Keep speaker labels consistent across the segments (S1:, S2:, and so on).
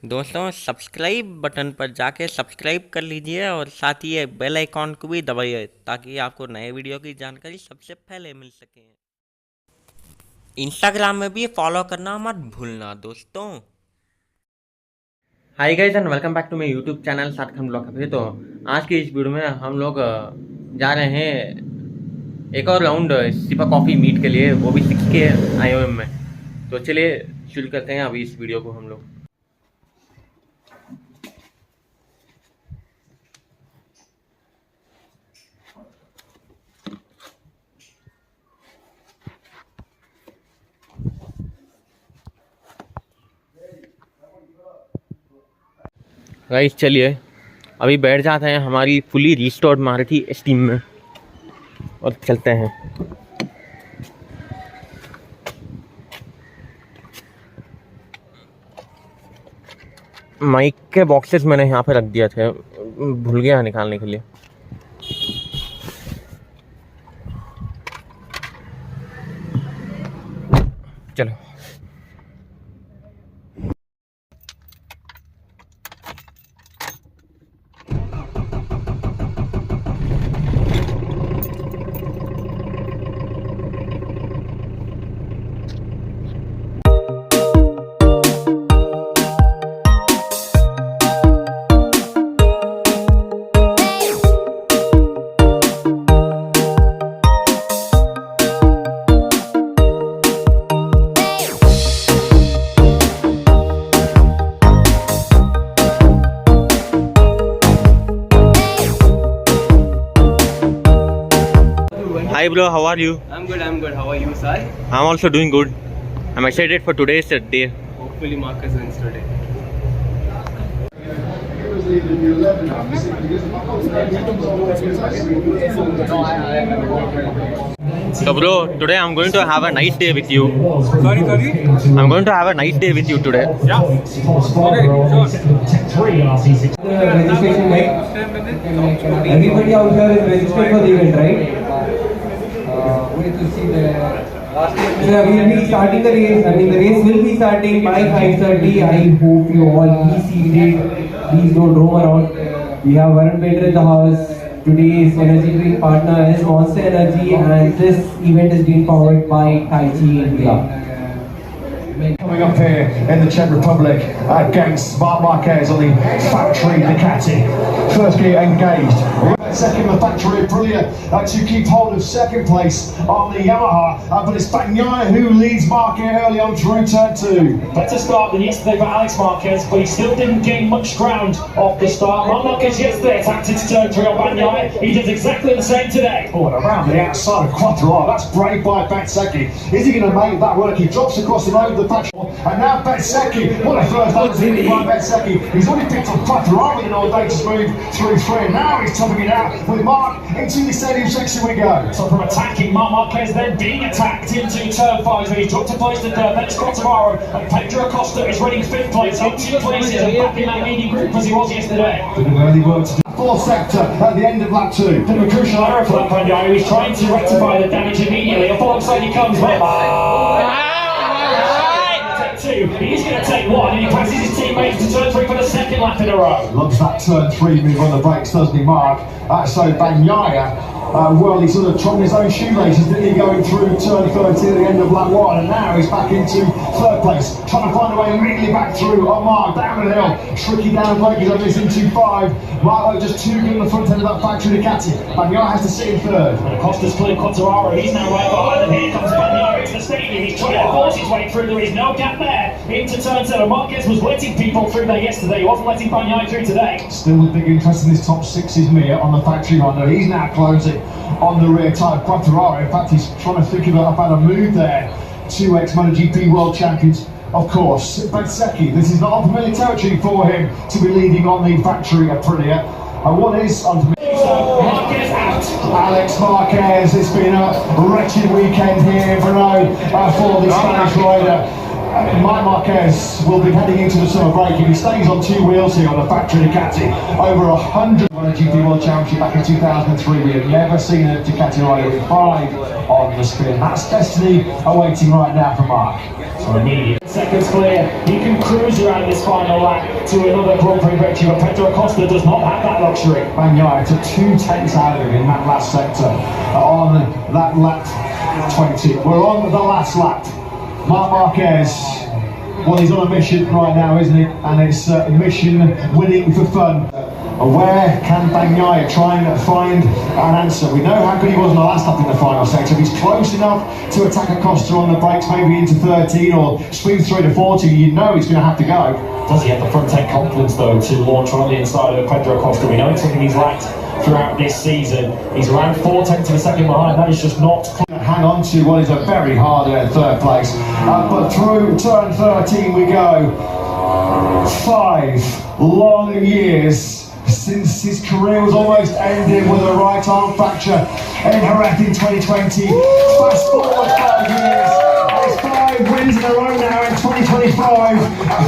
S1: दोस्तों subscribe button पर जाके सब्सक्राइब कर लीजिए और साथ ही ये बेल आइकॉन को भी दबाइए ताकि आपको नए वीडियो की जानकारी सबसे पहले मिल सके। इंस्टाग्राम में भी फॉलो करना मत भूलना दोस्तों। Hi guys and welcome back to my YouTube channel Saad Khan blog पे। तो आज की इस वीडियो में हम लोग जा रहे हैं एक और राउंड सिपा कॉफ़ी मीट के लिए, वो भी 6K IOM में। तो चलिए शुरू करते हैं अभी इस वीडियो को हम लोग। गाइस चलिए अभी बैठ जाते हैं हमारी फुली रिस्टोर्ड मारुति स्टीम में और चलते हैं। माइक के बॉक्सेस मैंने यहाँ पे रख दिया थे, भूल गया निकालने के लिए। चलो Hi bro, how are you?
S2: I'm good. How are you, Saad?
S1: I'm also doing good. I'm excited for today's day.
S2: Hopefully Marcus wins today.
S1: So bro, today I'm going to have a nice day with you.
S2: Sorry?
S1: I'm going to have a nice day with you today.
S2: Yeah. Okay, sure.
S3: Everybody out here is registered for the event, right? Wait to see the last year. We will be starting the race. I mean, the race will be starting by 5:30. I hope you all be seated. Please don't roam around. We have Varun in the house. Today's energy drink partner is Monster Energy, and this event is being powered by Tai Chi India.
S4: Coming up here in the Czech Republic against Marc Marquez on the factory Ducati. First gear engaged. Second, the factory Aprilia to keep hold of second place on the Yamaha, but it's Bagnaia who leads Marquez early on through turn 2.
S5: Better start than yesterday for Alex Marquez, but he still didn't gain much ground off the start. Marquez yesterday attacked into turn 3 on Bagnaia. He does exactly the same today.
S4: Oh, and around the outside of Quattro. That's brave by Bezzecchi. Is he going to make that work? He drops across the road of the factory. And now Bezzecchi, what a first opportunity by Bezzecchi. He's already picked up Quattro in all day to move through 3. And now he's topping it out with Marc into the stadium section we go.
S5: So from attacking Marquez, then being attacked into turn 5, where he's dropped a place to third. Then it's Quattraro and Pedro Acosta is running 5th place, up 2 places and back in that leading group as he was yesterday.
S4: Bit of early work to do. Fourth sector at the end of lap 2.
S5: Bit of a crucial error for that Bagnaia. He's trying to rectify the damage immediately. Up alongside he comes with. He's going to take 1 and he passes his teammates to turn 3 for the second lap in a row.
S4: Loves that turn 3 move on the brakes, doesn't he, Marc? So Bagnaia, well, he sort of trod his own shoelaces, didn't he, going through turn 30 at the end of lap 1, and now he's back into 3rd place, trying to find a way immediately back through on Marc, down the hill, tricky down break, he's only into 5. Marc just too good in the front end of that factory Ducati. Bagnaia has to sit in 3rd.
S5: And Acosta's cleared Quattraro, he's now right behind him. Here comes Bagnaia into the stadium, he's trying to force his way through, there is no gap there into turn 7. Marquez was letting people through there yesterday, he wasn't letting Bagnaia through today.
S4: Still the big interest in this top 6 is Mir on the factory Honda. He's now closing on the rear tyre Quattraro. In fact, he's trying to think about a move there. 2 ex-MotoGP world champions, of course. Bezzecchi, this is not unfamiliar territory for him to be leading on the factory Aprilia. And what is unfamiliar?
S5: So Marquez out.
S4: Alex Marquez, it's been a wretched weekend here in Varun for the Spanish rider. Marc Marquez will be heading into the summer break. He stays on two wheels here on a factory Ducati. Over 100 won a GP World Championship back in 2003. We have never seen a Ducati rider with 5 on the spin. That's destiny awaiting right now for Marc.
S5: So immediate seconds clear. He can cruise around this final lap to another Grand Prix victory, but Pedro Acosta does not have that luxury.
S4: Bagnaia took 2/10 out of him in that last sector on that lap 20. We're on the last lap. Marc Marquez, well, he's on a mission right now, isn't he? And it's a mission winning for fun. Where can Bagnaia try and find an answer? We know how good he was in the last lap in the final sector. If he's close enough to attack Acosta on the brakes, maybe into 13 or swing through to 14, you know he's going to have to go.
S5: Does he have the front end confidence though to launch right on the inside of Pedro Acosta? We know it's something he's lacked throughout this season. He's around 4/10 of a second behind. That is just not
S4: hang on to what is a very hard-earned third place. But through turn 13 we go. 5 long years since his career was almost ending with a right arm fracture in Jerez in 2020. Fast forward 5 years. It's 5 wins in a row now in 2025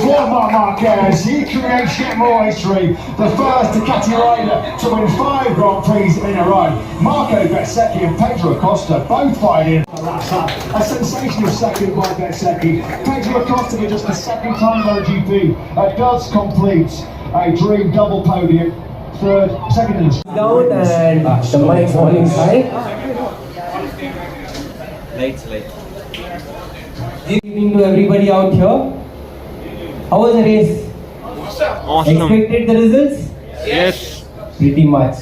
S4: for Marc Marquez. He creates yet more history. The first Ducati rider to win 5 Grand Prix in a row. Marco Bezzecchi and Pedro Acosta both fighting. A sensational second by Bezzecchi. Pedro Acosta with just the second time on GP does complete a dream double podium. Second in the
S3: Down and the mic falling high.
S1: Lights.
S3: Good evening to everybody out here. How was the race?
S1: Awesome.
S3: Expected the results?
S1: Yes.
S3: Pretty much.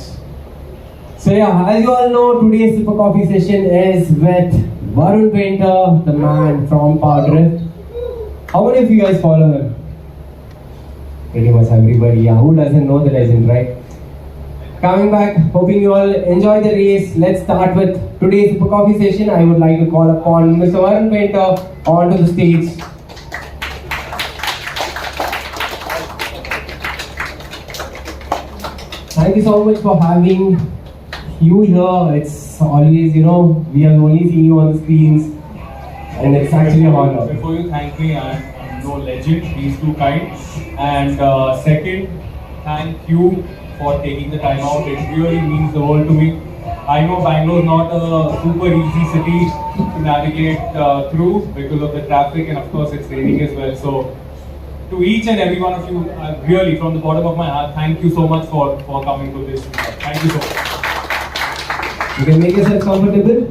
S3: So yeah, as you all know, today's Super Coffee session is with Varun Painter, the man from Power Drift. How many of you guys follow him? Pretty much everybody. Yeah, who doesn't know the legend, right? Coming back, hoping you all enjoy the race. Let's start with today's Super Coffee session. I would like to call upon Mr. Varun Painter onto the stage. Thank you so much for having you here. It's always, we have only seen you on the screens, and it's actually an honor.
S6: Before you thank me, I'm no legend, please too kind. And second, thank you for taking the time out. It really means the world to me. I know Bangalore is not a super easy city to navigate through because of the traffic, and of course it's raining as well. So to each and every one of you, really from the bottom of my heart, thank you so much for coming to this. Thank you so much.
S3: You can make yourself comfortable.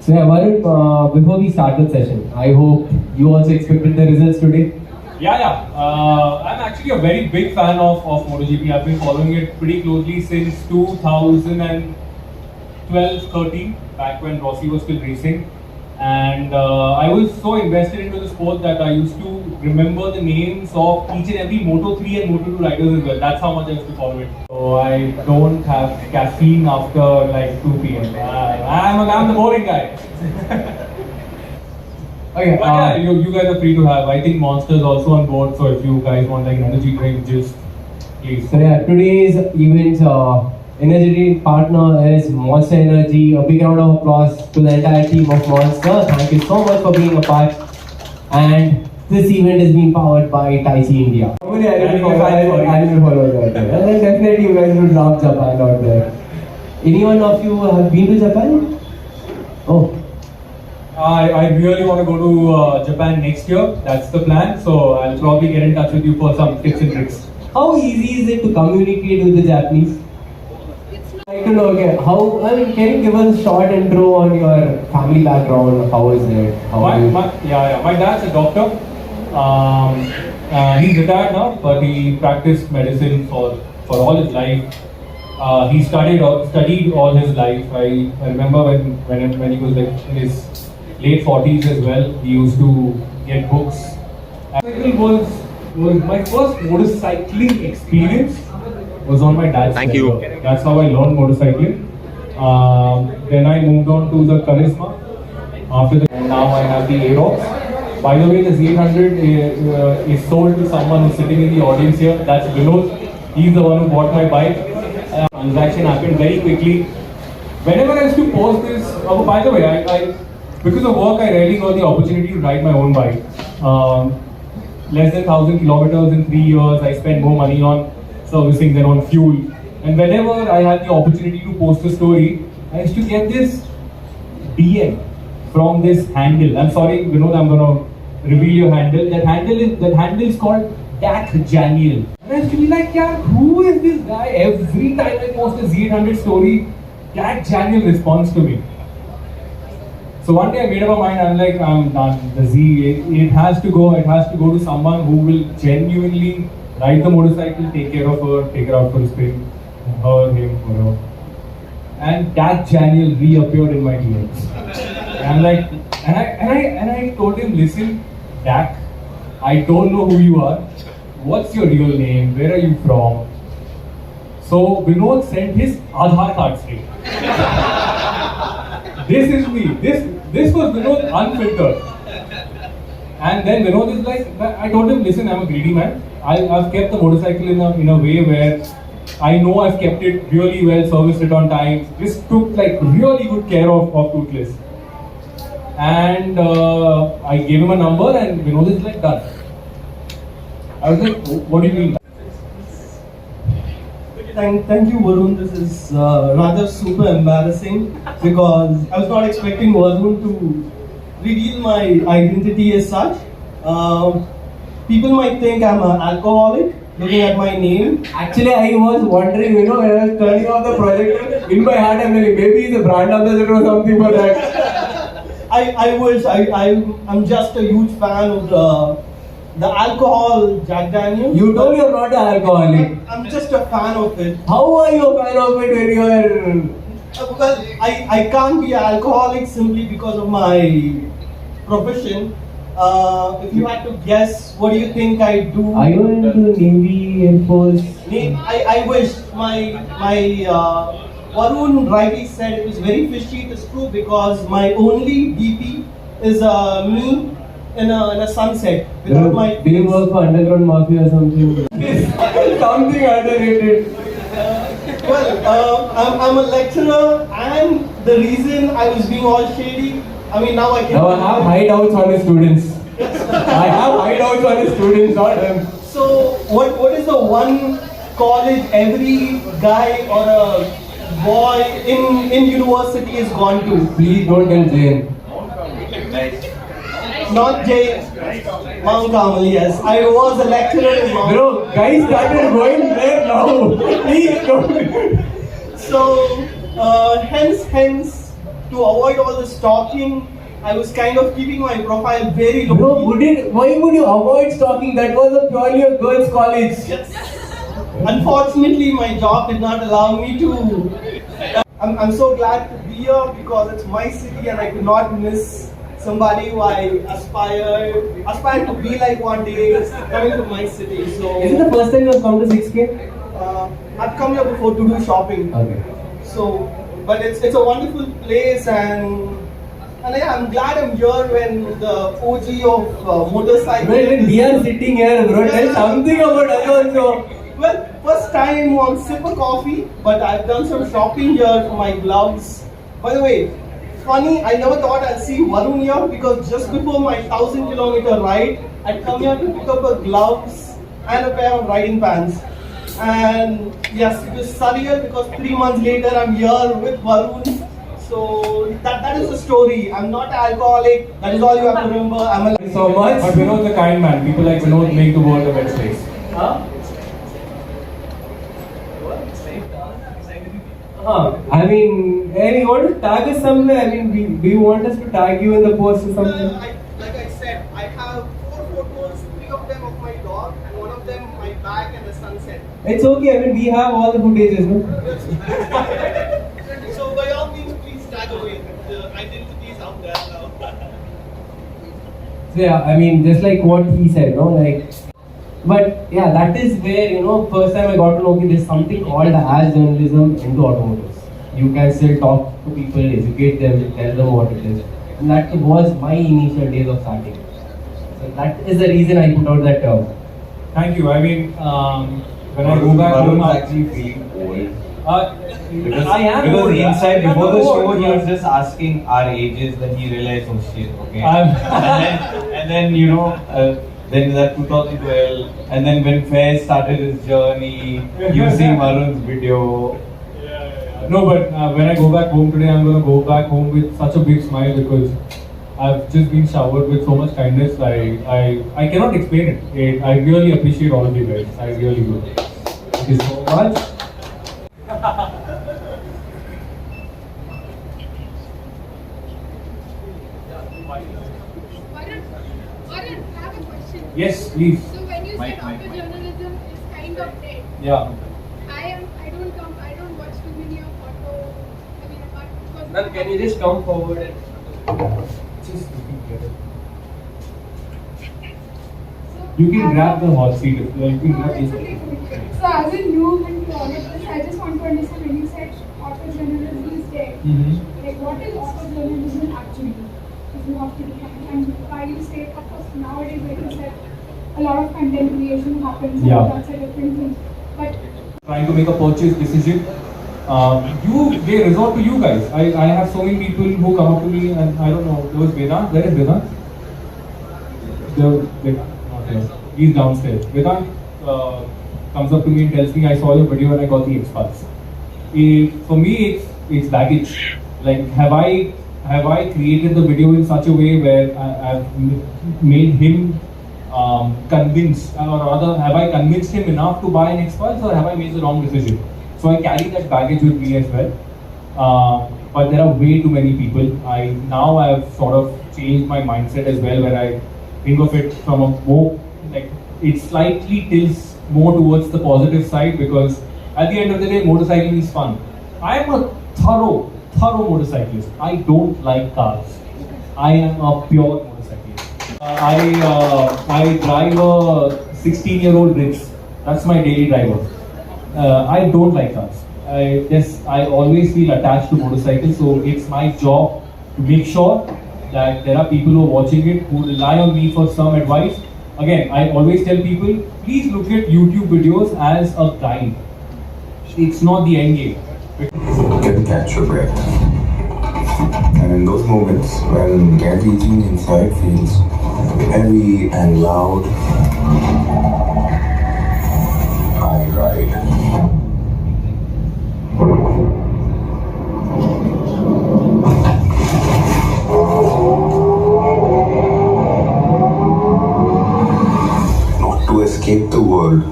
S3: So yeah, Varun, before we start the session, I hope you also expected the results today.
S6: Yeah. I'm actually a very big fan of MotoGP. I've been following it pretty closely since 2012-13, back when Rossi was still racing. And I was so invested into the sport that I used to remember the names of each and every Moto3 and Moto2 riders as well. That's how much I used to follow it. So I don't have caffeine after like 2 p.m. I'm the boring guy.
S3: Okay,
S6: But yeah, you guys are free to have. I think Monster is also on board, so if you guys want like an energy drink, just please.
S3: So yeah, today's event energy drink partner is Monster Energy. A big round of applause to the entire team of Monster. Thank you so much for being a part. And this event is being powered by Taichi India. How many animal followers out there? And then definitely you guys would love Japan out there. Anyone of you have been to Japan? Oh.
S6: I really want to go to Japan next year. That's the plan. So I'll probably get in touch with you for some tips and tricks.
S3: How easy is it to communicate with the Japanese? I'd like to know, okay, can you give us a short intro on your family background? How is it?
S6: My dad's a doctor. He's retired now, but he practiced medicine for all his life. He studied all his life. I remember when he was like in his late 40s as well. He used to get books. Motorcycle was my first motorcycling experience. Was on my dad's
S1: Thank
S6: cycle.
S1: you.
S6: That's how I learned motorcycling. Then I moved on to the Charisma. And now I have the Aerox. By the way, this 800 is sold to someone who's sitting in the audience here. That's Vinod. He's the one who bought my bike. Transaction happened very quickly. Whenever I used to post this, by the way, I because of work I rarely got the opportunity to ride my own bike. less than 1,000 kilometers in 3 years. I spent more money on servicing than on fuel. And whenever I had the opportunity to post a story, I used to get this DM from this handle. I'm sorry, Vinod, I'm gonna reveal your handle. That handle is called Dak Janiel. And I used to be like, yeah, who is this guy? Every time I post a Z800 story, Dak Janiel responds to me. So one day I made up my mind, I'm like, I'm done. The Z, it has to go to someone who will genuinely ride the motorcycle, take care of her, take her out for a spin, her, him, whatever. And that Janiel reappeared in my DMs. And I'm like, and I told him, listen, Dak, I don't know who you are. What's your real name? Where are you from? So Vinod sent his Aadhaar card straight. This is me. This was Vinod unfiltered. And then Vinod is like, I told him, listen, I'm a greedy man. I've kept the motorcycle in a way where I know I've kept it really well, serviced it on time. This took like really good care of Toothless. And I gave him a number and Vinod is like, done. I was like, what do you mean?
S7: Thank you, Varun. This is rather super embarrassing because I was not expecting Varun to reveal my identity as such. People might think I'm an alcoholic, looking at my name.
S3: Actually, I was wondering, when I was turning off the projector, in my heart I'm like, maybe he's a brand ambassador or something for that.
S7: I wish. I'm just a huge fan of the alcohol, Jack Daniels.
S3: You told you're not an alcoholic.
S7: I'm just a fan of it.
S3: How are you a fan of it when you are...
S7: Well, I can't be an alcoholic simply because of my profession. If you had to guess, what do you think I do?
S3: Are you into Navy, Air Force?
S7: I wish my Varun rightly said it was very fishy. It is true because my only DP is me in a sunset without my.
S3: Do you work for underground mafia or something? Something underrated.
S7: I'm a lecturer, and the reason I was being all shady. I mean, now I can.
S3: Now I have hideouts on the students. I have hideouts on the students, not him.
S7: So, what is the one college every guy or a boy in university is gone to?
S3: Please don't tell Jane.
S7: Not Jay. Mount Carmel, yes. I was a lecturer in Mount.
S3: Bro, guys started going there now. Please don't.
S7: So, hence, to avoid all the stalking, I was kind of keeping my profile very low.
S3: Bro, why would you avoid stalking? That was purely a girls' college.
S7: Yes. Unfortunately, my job did not allow me to. I'm so glad to be here because it's my city and I could not miss somebody who I aspire to be like one day coming to my city. So.
S3: Is it the first time you have come to 6K?
S7: I've come here before to do shopping.
S3: Okay.
S7: So, but it's a wonderful place and yeah, I'm glad I'm here when the OG of motorcycles.
S3: When we are sitting here, bro, tell something about us also.
S7: Well, first time on Sipper Coffee, but I've done some shopping here for my gloves. By the way, funny, I never thought I'd see Varun here because just before my 1,000-kilometer ride, I'd come here to pick up a gloves and a pair of riding pants. And yes, it was surreal because 3 months later I'm here with Varun. So that is the story. I'm not an alcoholic. That is all you have to remember. I'm a
S3: So much.
S6: But Vinod's a kind man. People like Vinod make the world a better place.
S7: Huh?
S3: I mean, you want to tag us somewhere? I mean, do you want us to tag you in the post or something?
S7: Like I said, I have 4 photos, 3 of them of my dog, and 1 of them my bag and the sunset.
S3: It's okay. I mean, we have all the footages, no?
S7: So by all means, please tag away. The identity is out there now.
S3: So yeah, I mean, just like what he said, no, like. But yeah, that is where, first time I got to know that there's something called as journalism into automotives. You can still talk to people, educate them, tell them what it is. And that was my initial days of starting. So that is the reason I put out that term.
S6: Thank you. I mean, when I go back home,
S8: Varun's actually feeling old. Because,
S6: I am
S8: because
S6: old.
S8: inside
S6: I'm
S8: before
S6: not
S8: the show
S6: old,
S8: he
S6: but-
S8: was just asking our ages, then he realized, oh shit, okay.
S6: I'm-
S8: and then you know, then that 2012, and then when Faiz started his journey using Varun's video.
S6: No, but when I go back home today, I'm gonna go back home with such a big smile because I've just been showered with so much kindness. I cannot explain it. I really appreciate all of you guys. I really do. Thank you so much.
S9: Varun, I have a question.
S6: Yes, please.
S9: So when you said journalism is kind of dead,
S6: Yeah.
S9: I don't watch too many of auto. I mean, apart because.
S7: Ma'am, can you just come forward and
S6: Just looking at it.
S9: So,
S6: You can grab the hot seat. You can grab
S9: it's
S6: this.
S9: okay for me. So as a new into all of this, I just want to understand when you said auto journalism is dead. Like what is auto journalism actually? If you have to define, and why you say, of course, nowadays, like you said, a lot of content creation happens. And
S6: Yeah.
S9: that's a different thing. But
S6: Trying to make a purchase decision, they resort to you guys. I have so many people who come up to me and I don't know, there was Vedant. Where is Vedant? Not here. He's downstairs. Vedant comes up to me and tells me, I saw your video and I got the X-Files. For me, it's baggage. Like, have I created the video in such a way where I've made him convinced, or rather, have I convinced him enough to buy an X-Files, or have I made the wrong decision? So I carry that baggage with me as well. But there are way too many people. Now I've sort of changed my mindset as well, where I think of it from a more, like, it slightly tilts more towards the positive side, because at the end of the day, motorcycling is fun. I am a thorough motorcyclist. I don't like cars. I am a pure motorcyclist. I drive a 16-year-old Ritz. That's my daily driver. I don't like cars. I always feel attached to motorcycles, so it's my job to make sure that there are people who are watching it who rely on me for some advice. Again, I always tell people, please look at YouTube videos as a guide. It's not the end game.
S10: Can catch your breath. And in those moments when everything inside feels heavy and loud, I ride. Not to escape the world,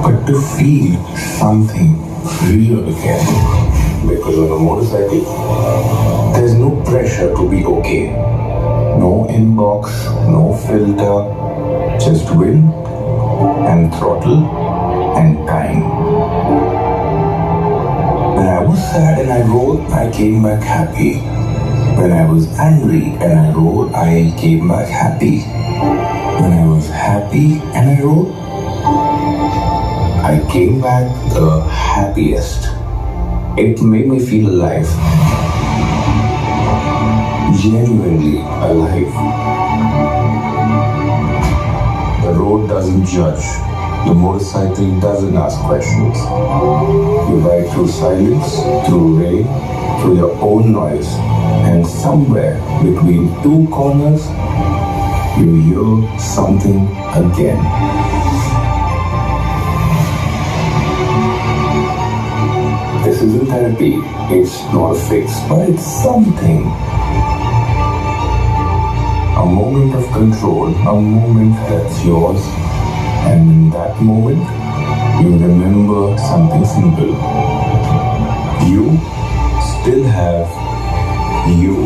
S10: but to feel something real again. Because on a motorcycle, there's no pressure to be okay. No inbox, no filter, just wind and throttle and time. When I was sad and I rode, I came back happy. When I was angry and I rode, I came back happy. When I was happy and I rode, I came back the happiest. It made me feel alive. Genuinely alive. The road doesn't judge. The motorcycle doesn't ask questions. You ride through silence, through rain, through your own noise. And somewhere between two corners, you hear something again. This isn't therapy, it's not a fix, but it's something. A moment of control, a moment that's yours, and in that moment, you remember something simple. You still have you.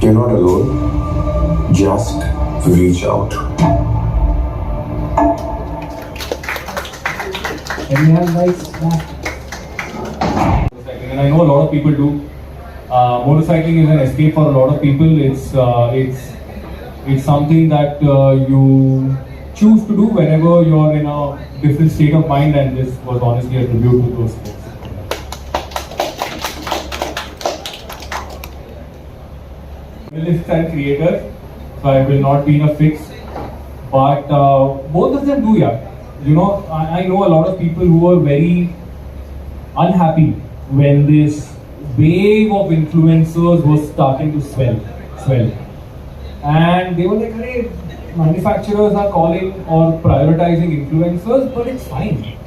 S10: You're not alone, just reach out.
S6: And we have nice and I know a lot of people do. Motorcycling is an escape for a lot of people. It's something that you choose to do whenever you're in a different state of mind, and this was honestly a tribute to those folks. Journalists and creators. so I will not be in a fix. But both of them do, yeah. You know, I know a lot of people who are very unhappy when this wave of influencers was starting to swell. And they were like, hey, manufacturers are calling or prioritizing influencers, but it's fine.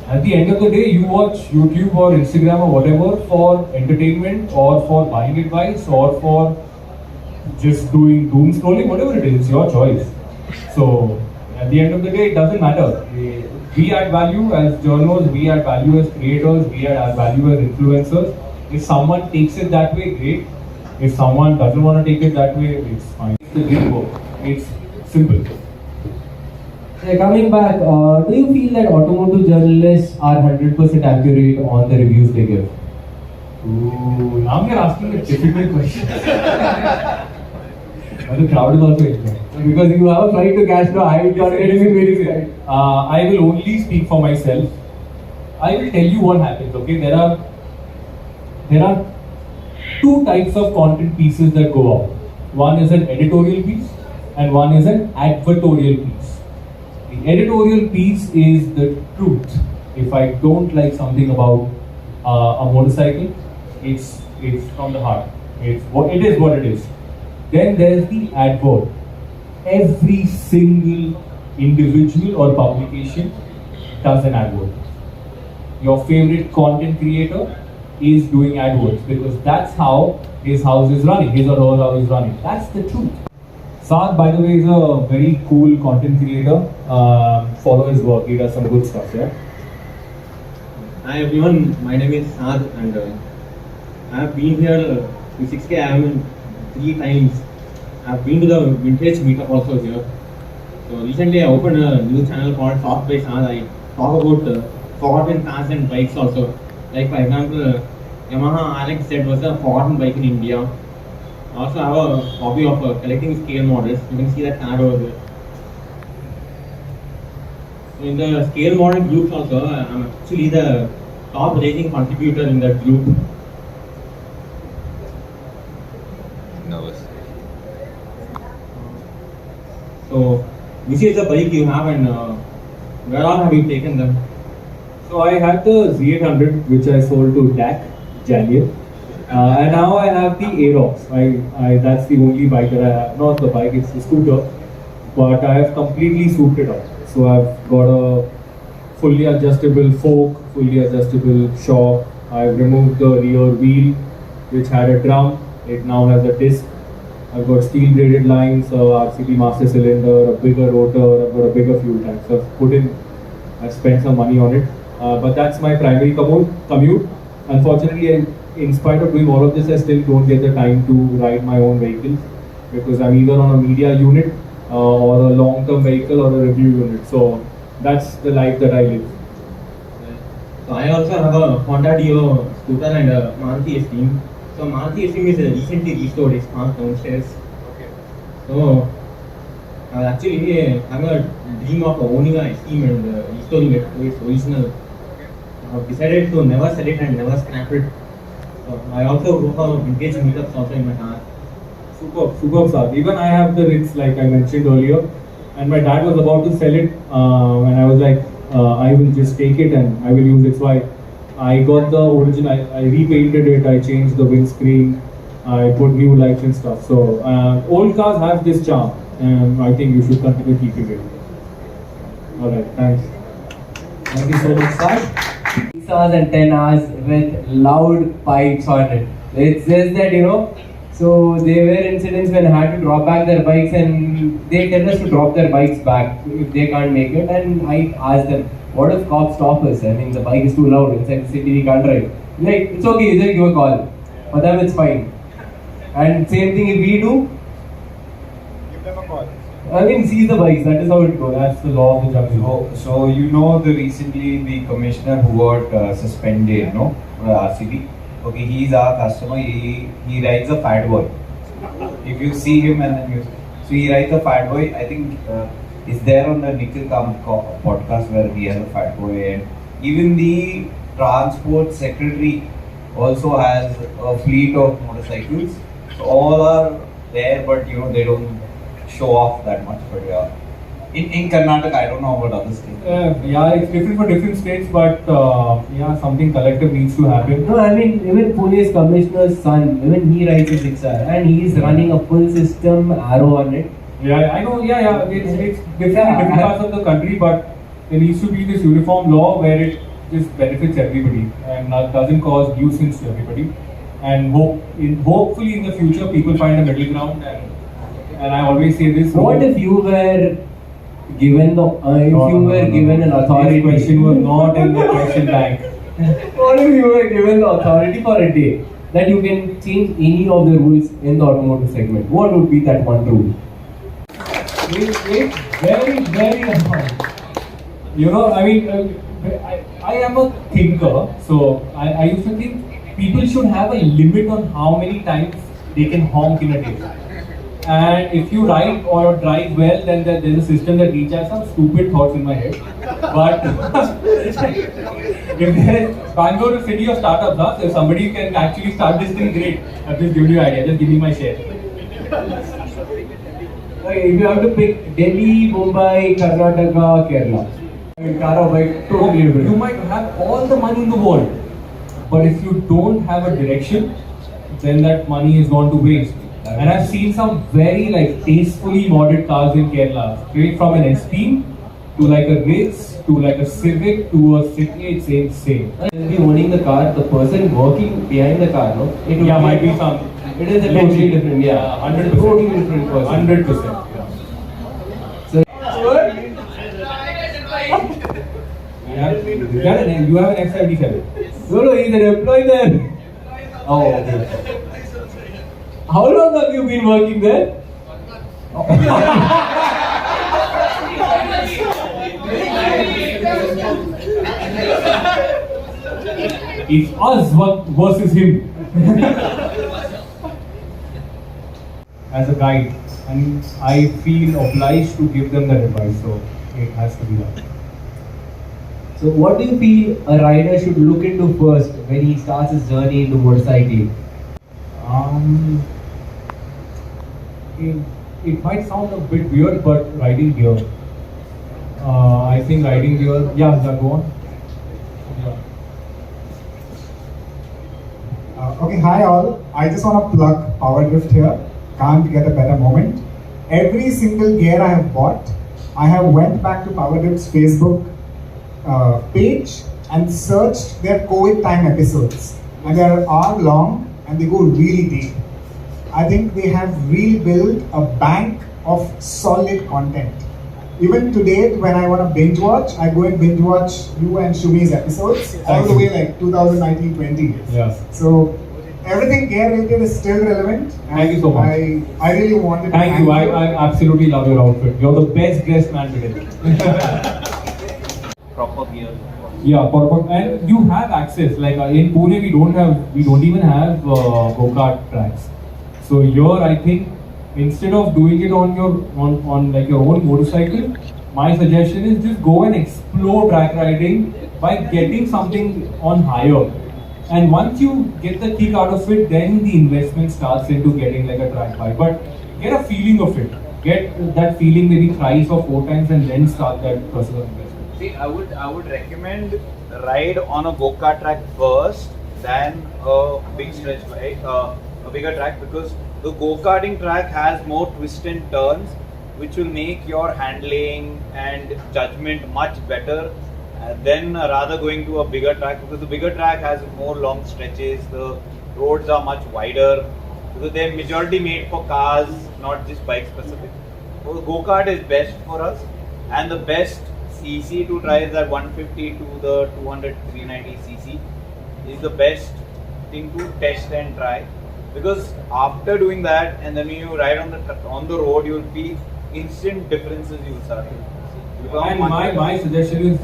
S6: At the end of the day, you watch YouTube or Instagram or whatever for entertainment or for buying advice or for just doing doom scrolling, whatever it is, it's your choice. So at the end of the day, it doesn't matter. We add value as journalists, we add value as creators, we add value as influencers. If someone takes it that way, great. If someone doesn't want to take it that way, it's fine. It's the dream work. It's simple.
S3: Coming back, do you feel that automotive journalists are 100% accurate on the reviews they give?
S6: Ooh, now you're asking a difficult question. But the crowd is also enjoying.
S3: Because you have a flight to catch now, I can't get anything very excited.
S6: I will only speak for myself. I will tell you what happens, okay? There are two types of content pieces that go out. One is an editorial piece and one is an advertorial piece. The editorial piece is the truth. If I don't like something about a motorcycle, it's from the heart. It is what it is. Then there's the advert. Every single individual or publication does an advert. Your favorite content creator is doing AdWords because that's how his house is running, his or her house is running. That's the truth. Saad, by the way, is a very cool content creator. Follow his work, he does some good stuff, yeah?
S1: Hi everyone, my name is Saad and I have been here to 6K. I have been 3 times. I have been to the vintage meetup also here. So recently I opened a new channel called Talk by Saad. I talk about forgotten cars and bikes also. Like for example, Yamaha RX-Z was a forgotten bike in India. I also have a hobby of collecting scale models. You can see that card over there. So in the scale model groups also, I'm actually the top rating contributor in that group.
S10: Nervous.
S1: So which is the bike you have and where all have you taken them?
S6: So I had the Z800 which I sold to DAC, January. And now I have the Aerox. That's the only bike that I have. Not the bike, it's the scooter. But I have completely souped it up. So I've got a fully adjustable fork, fully adjustable shock. I've removed the rear wheel which had a drum. It now has a disc. I've got steel braided lines, RCP master cylinder, a bigger rotor, I've got a bigger fuel tank. So I've spent some money on it. But that's my primary commute. Unfortunately, in spite of doing all of this, I still don't get the time to ride my own vehicles because I'm either on a media unit or a long-term vehicle or a review unit. So that's the life that I live.
S1: So I also have a Honda Dio scooter and a Maruti Esteem. So Maruti Esteem is recently restored. It's parked downstairs.
S6: Okay.
S1: So I actually have a dream of owning a Esteem and restoring it to its original. I've decided to never sell it and never scrap it. So I also go for vintage meetups also in my car.
S6: Superb, Saad. Even I have the Ritz like I mentioned earlier, and my dad was about to sell it, and I was like, I will just take it and I will use it. So I got the original. I repainted it. I changed the windscreen. I put new lights and stuff. So old cars have this charm, and I think you should continue keeping it. All right, thanks.
S3: Thank you so much, Saad. 6 hours and 10 hours with loud pipes on it. It's just that, so there were incidents when I had to drop back their bikes and they tell us to drop their bikes back if they can't make it. And I asked them, what if cops stop us? I mean, the bike is too loud inside the city, we can't drive. Like, it's okay, you just give a call. For them, it's fine. And same thing if we do,
S11: give them a call.
S6: I mean, seize the bikes, that is how it goes. That's the law of the jungle.
S11: So recently the commissioner who got suspended, RCB. Okay, he is our customer. He rides a fat boy. If you see him so he rides a fat boy. I think is there on the Nikhil podcast where he has a fat boy, and even the transport secretary also has a fleet of motorcycles. So all are there, but they don't show off that much. But yeah, in Karnataka, I don't know about other states.
S6: Yeah, it's different for different states, but yeah, something collective needs to happen.
S3: No, I mean, even Pune's commissioner's son, even he rides a 6R and he's running a full system arrow on it.
S6: Yeah, I know. Yeah, it's different in different parts of the country, but there needs to be this uniform law where it just benefits everybody and doesn't cause nuisance to everybody. And hopefully in the future people find a middle ground. And I always say this.
S3: What if you were given given an authority?
S6: This question was not in the question bank.
S3: What if you were given the authority for a day that you can change any of the rules in the automotive segment? What would be that one rule?
S6: It's very, very hard. You know, I mean, I am a thinker, so I used to think people should have a limit on how many times they can honk in a day. And if you ride or drive well, then there's a system that recharges some stupid thoughts in my head. But if there is Bangalore is city of startups, huh? So if somebody can actually start this thing, great. I've just given you an idea, just give me my share.
S3: If you have to pick Delhi, Mumbai, Karnataka, Kerala, I mean, totally different.
S6: You might have all the money in the world, but if you don't have a direction, then that money is gone to waste. And I've seen some very tastefully modded cars in Kerala, straight from an SP to like a Ritz to like a Civic to a City. It's insane.
S3: Be owning the car, the person working behind the car, no?
S6: Might be some.
S3: It is a totally different,
S6: 100%.
S3: Totally different person.
S6: 100%.
S3: So,
S6: You have an X77.
S3: no, he's an employee there. Oh, okay. How long have you been working there?
S6: It's us versus him. As a guide, and I feel obliged to give them that advice, so it has to be done.
S3: So what do you feel a rider should look into first when he starts his journey into motorcycling?
S6: It might sound a bit weird, but riding gear. I think riding gear. Yeah, go on.
S12: Okay, hi all. I just want to plug Power Drift here. Can't get a better moment. Every single gear I have bought, I have went back to Power Drift's Facebook page and searched their COVID time episodes. And they are hour long and they go really deep. I think they have rebuilt a bank of solid content. Even today, when I want to binge watch, I go and binge watch you and Shumi's episodes all the way like 2019-20.
S6: Yes.
S12: So everything gear related is still relevant.
S6: Thank you so much.
S12: I really wanted to
S6: thank you. I absolutely love your outfit. You're the best dressed man today.
S11: Proper gear.
S6: Yeah, proper. And you have access. Like in Pune, we don't even have go-kart tracks. So here, I think instead of doing it on your own motorcycle, my suggestion is just go and explore track riding by getting something on hire. And once you get the kick out of it, then the investment starts into getting like a track bike. But get a feeling of it. Get that feeling maybe thrice or 4 times, and then start that process of investment.
S11: See, I would recommend ride on a go-kart track first, than a big stretch bike, a bigger track, because the go-karting track has more twists and turns, which will make your handling and judgment much better than rather going to a bigger track, because the bigger track has more long stretches, the roads are much wider, because they're majority made for cars, not just bike specific. So go-kart is best for us, and the best CC to try is that 150 to the 200 390 CC is the best thing to test and try, because after doing that and then when you ride on the road, you will feel instant differences. You will start to.
S6: And my suggestion is,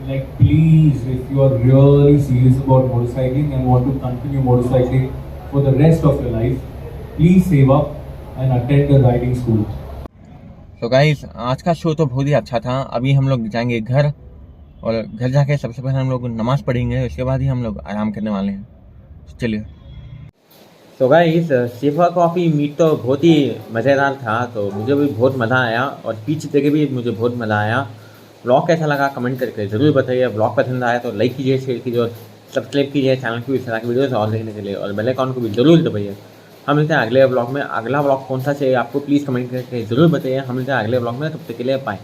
S6: like, please, if you are really serious about motorcycling and want to continue motorcycling for the rest of your life, please save up and attend the riding school.
S1: तो guys, आज का show तो बहुत ही अच्छा था। अभी हम लोग जाएंगे घर, और घर जाके सबसे पहले हम लोग नमाज पढ़ेंगे, उसके बाद ही हम लोग आराम करने वाले हैं। चलिए। तो गाइस सिपा कॉफ़ी मीट तो बहुत ही मज़ेदार था, तो मुझे भी बहुत मज़ा आया और पीच देखे भी मुझे बहुत मज़ा आया। ब्लॉग कैसा लगा कमेंट करके ज़रूर बताइए। ब्लॉग पसंद आया तो लाइक कीजिए, शेयर कीजिए और सब्सक्राइब कीजिए चैनल को इस तरह की वीडियोस और देखने के लिए, और बेल आइकन को भी ज़रूर दबाइए। हम मिलते हैं अगले ब्लॉग में। अगला ब्लॉग कौन सा चाहिए आपको प्लीज़ कमेंट करके ज़रूर बताइए। हम मिलते हैं अगले ब्लॉग में, तब तक के लिए बाय।